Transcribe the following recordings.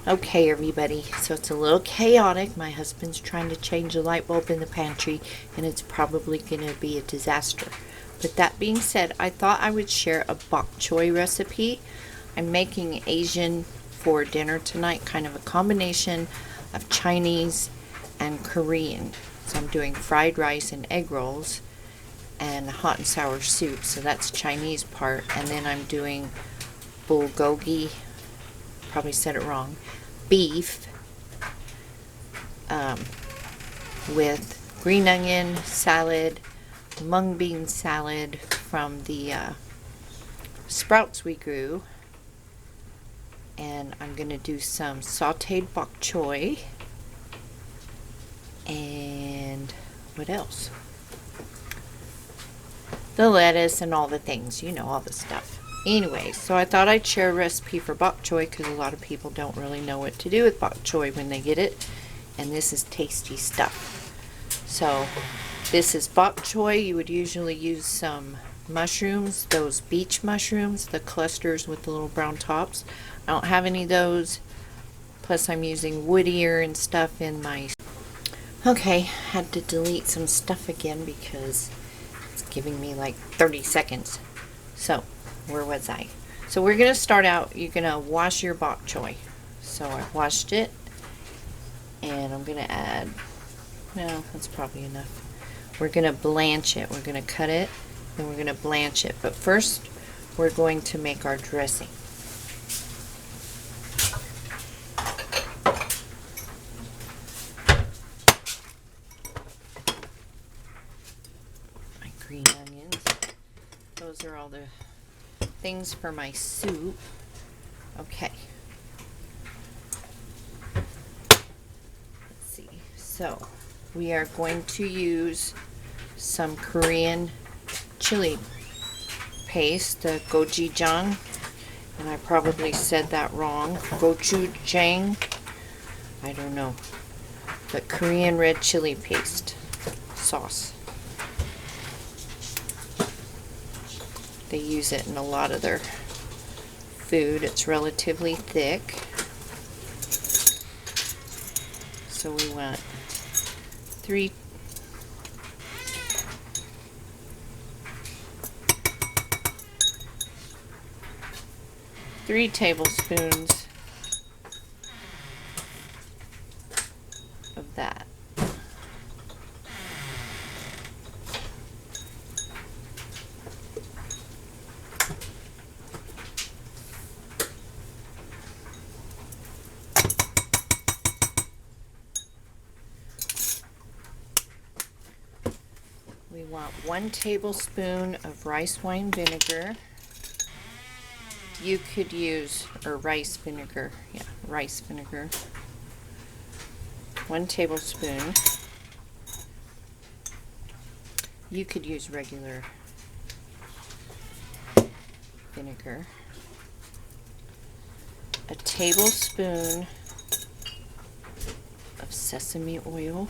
Okay, everybody, so it's a little chaotic. My husband's trying to change the light bulb in the pantry, and it's probably going to be a disaster. But that being said, I thought I would share a bok choy recipe. I'm making Asian for dinner tonight, kind of a combination of Chinese and Korean. So I'm doing fried rice and egg rolls and hot and sour soup, so that's Chinese part. And then I'm doing bulgogi, probably said it wrong, beef with green onion salad, mung bean salad from the sprouts we grew, and I'm going to do some sauteed bok choy, and what else? The lettuce and all the things, you know, all the stuff. Anyway, so I thought I'd share a recipe for bok choy because a lot of people don't really know what to do with bok choy when they get it, and this is tasty stuff. So this is bok choy. You would usually use some mushrooms, those beach mushrooms, the clusters with the little brown tops. I don't have any of those, plus I'm using wood ear and stuff in my... Okay, had to delete some stuff again because it's giving me like 30 seconds. So where was I? So we're going to start out, you're going to wash your bok choy. So I washed it, and I'm going to add, no, that's probably enough. We're going to blanch it. We're going to cut it, and we're going to blanch it. But first, we're going to make our dressing. My green onions. Those are all the things for my soup. Okay. Let's see. So we are going to use some Korean chili paste, the gochujang, and I probably said that wrong. Gochujang, I don't know, but Korean red chili paste sauce. They use it in a lot of their food. It's relatively thick. So we want 3 tablespoons of that. We want 1 tablespoon of rice wine vinegar. You could use, or rice vinegar, yeah, rice vinegar. 1 tablespoon. You could use regular vinegar. A tablespoon of sesame oil.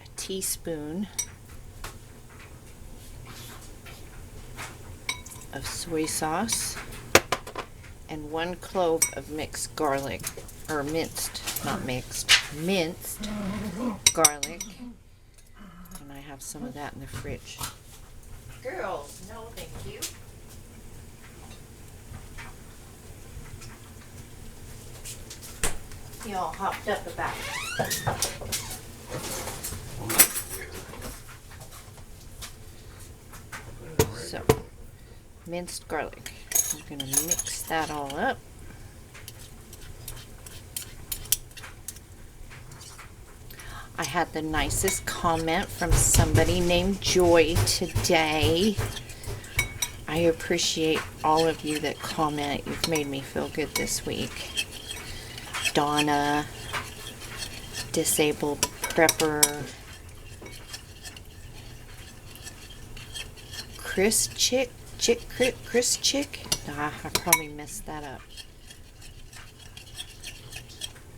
A teaspoon of soy sauce, and 1 clove of mixed garlic, or minced, not mixed, minced garlic. And I have some of that in the fridge. Girls, no thank you. You all hopped up about it. So, minced garlic. I'm going to mix that all up. I had the nicest comment from somebody named Joy today. I appreciate all of you that comment. You've made me feel good this week. Donna, Disabled Prepper, Chris Chick, I probably messed that up.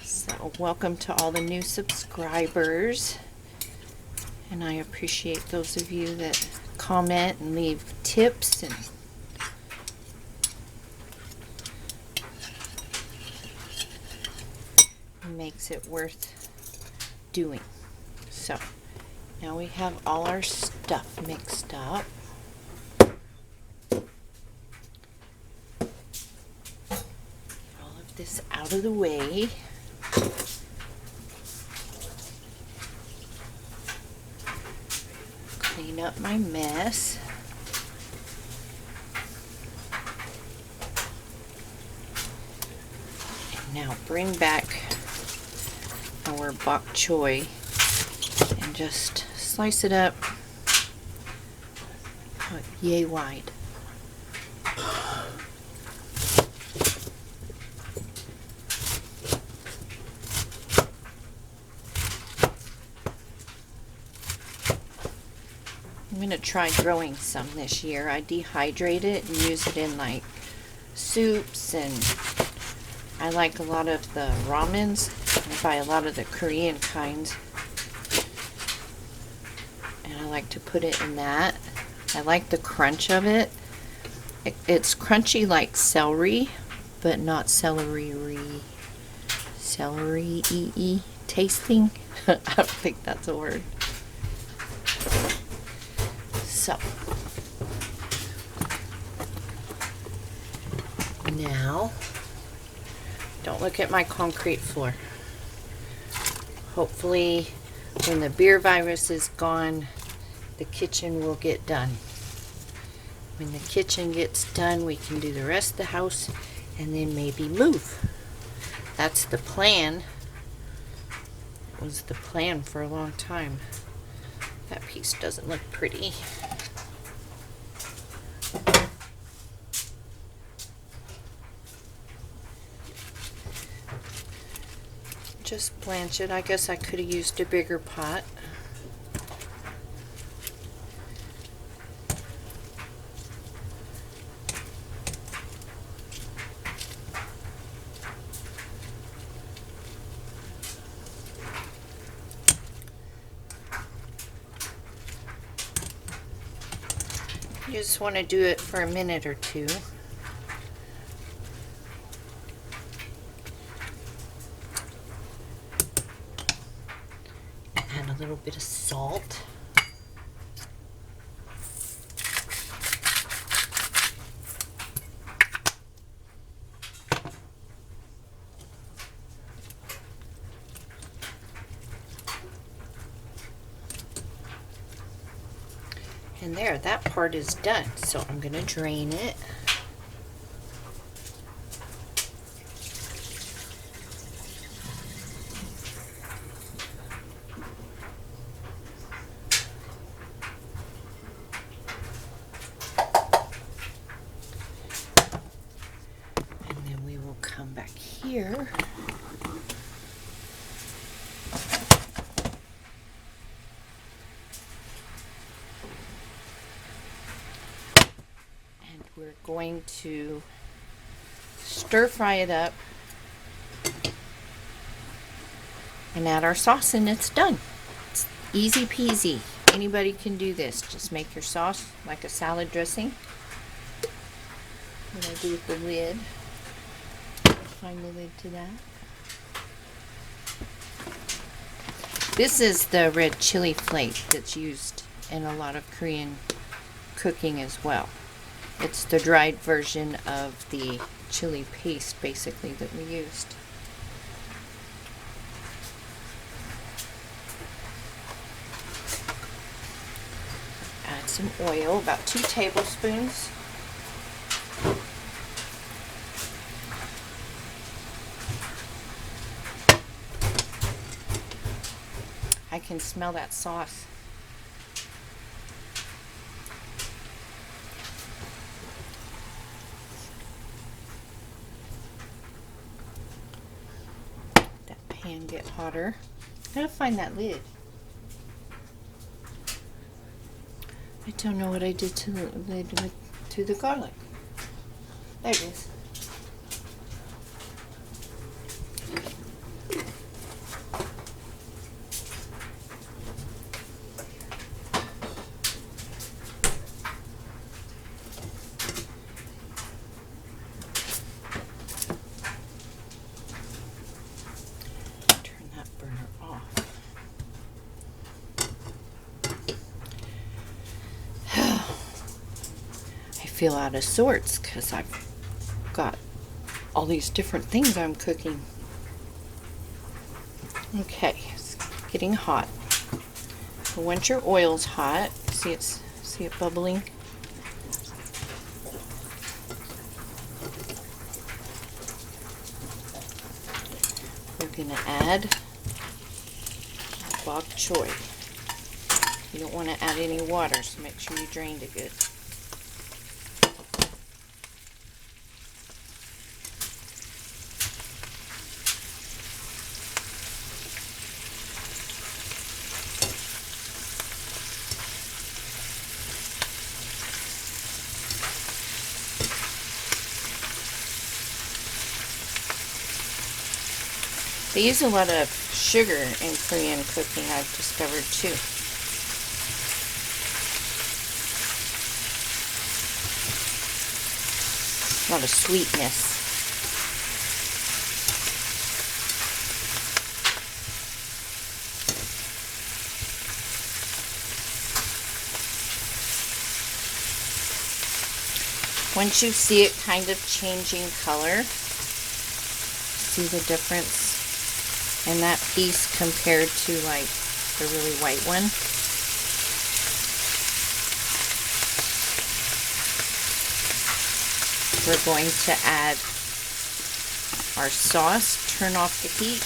So welcome to all the new subscribers. And I appreciate those of you that comment and leave tips, and makes it worth doing. So now we have all our stuff mixed up. All of this out of the way. Clean up my mess. And now bring back our bok choy and just slice it up yay wide. I'm going to try growing some this year. I dehydrate it and use it in like soups, and I like a lot of the ramens. I buy a lot of the Korean kinds, and I like to put it in that. I like the crunch of it. It's crunchy like celery, but not celery tasting. I don't think that's a word. So now, don't look at my concrete floor. Hopefully, when the beer virus is gone, the kitchen will get done. When the kitchen gets done, we can do the rest of the house and then maybe move. That's the plan. It was the plan for a long time. That piece doesn't look pretty. Just blanch it. I guess I could have used a bigger pot. You just want to do it for a minute or two. Add a little bit of salt. And there, that part is done. So I'm going to drain it. And then we will come back here. We're going to stir fry it up and add our sauce, and it's done. It's easy peasy. Anybody can do this. Just make your sauce like a salad dressing. What do I do with the lid? Find the lid to that. This is the red chili flake that's used in a lot of Korean cooking as well. It's the dried version of the chili paste, basically, that we used. Add some oil, about 2 tablespoons. I can smell that sauce. Pan get hotter. I gotta find that lid. I don't know what I did to the lid to the garlic. There it is. feel out of sorts because I've got all these different things I'm cooking. Okay, it's getting hot. So once your oil's hot, see it bubbling? We're gonna add bok choy. You don't want to add any water, so make sure you drained it good. They use a lot of sugar in Korean cooking, I've discovered too. A lot of sweetness. Once you see it kind of changing color, see the difference in that piece compared to like the really white one. We're going to add our sauce, turn off the heat.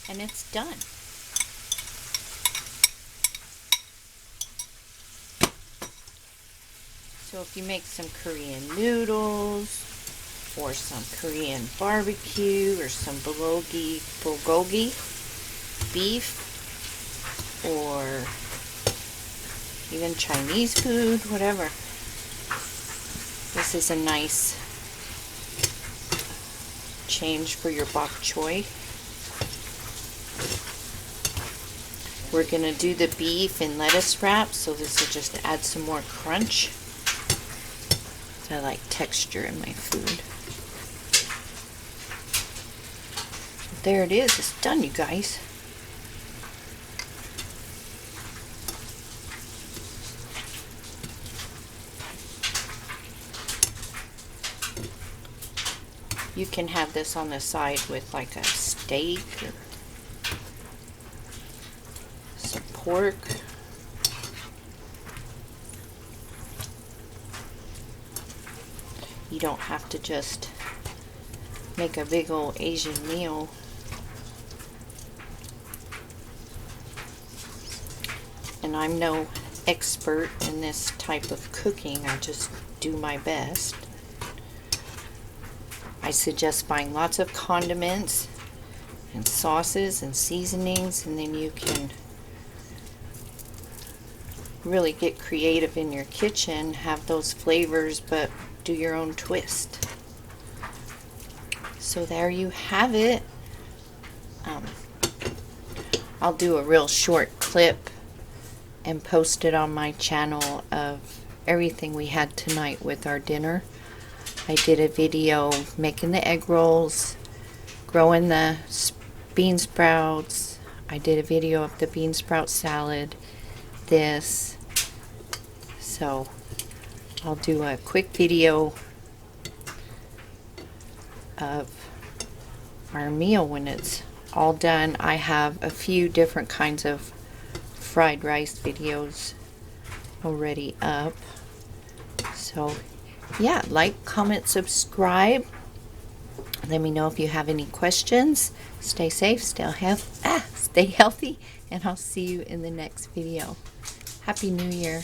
And it's done. So if you make some Korean noodles, or some Korean barbecue, or some bulgogi beef, or even Chinese food, whatever. This is a nice change for your bok choy. We're going to do the beef in lettuce wrap, so this will just add some more crunch. I like texture in my food. There it is. It's done, you guys. You can have this on the side with like a steak or some pork. You don't have to just make a big old Asian meal. And I'm no expert in this type of cooking. I just do my best. I suggest buying lots of condiments and sauces and seasonings, and then you can really get creative in your kitchen, have those flavors, but do your own twist. So there you have it. I'll do a real short clip and post it on my channel of everything we had tonight with our dinner. I did a video making the egg rolls, growing the bean sprouts. I did a video of the bean sprout salad, this. So I'll do a quick video of our meal when it's all done. I have a few different kinds of fried rice videos already up. So yeah, like, comment, subscribe. Let me know if you have any questions. Stay safe, stay healthy, and I'll see you in the next video. Happy New Year.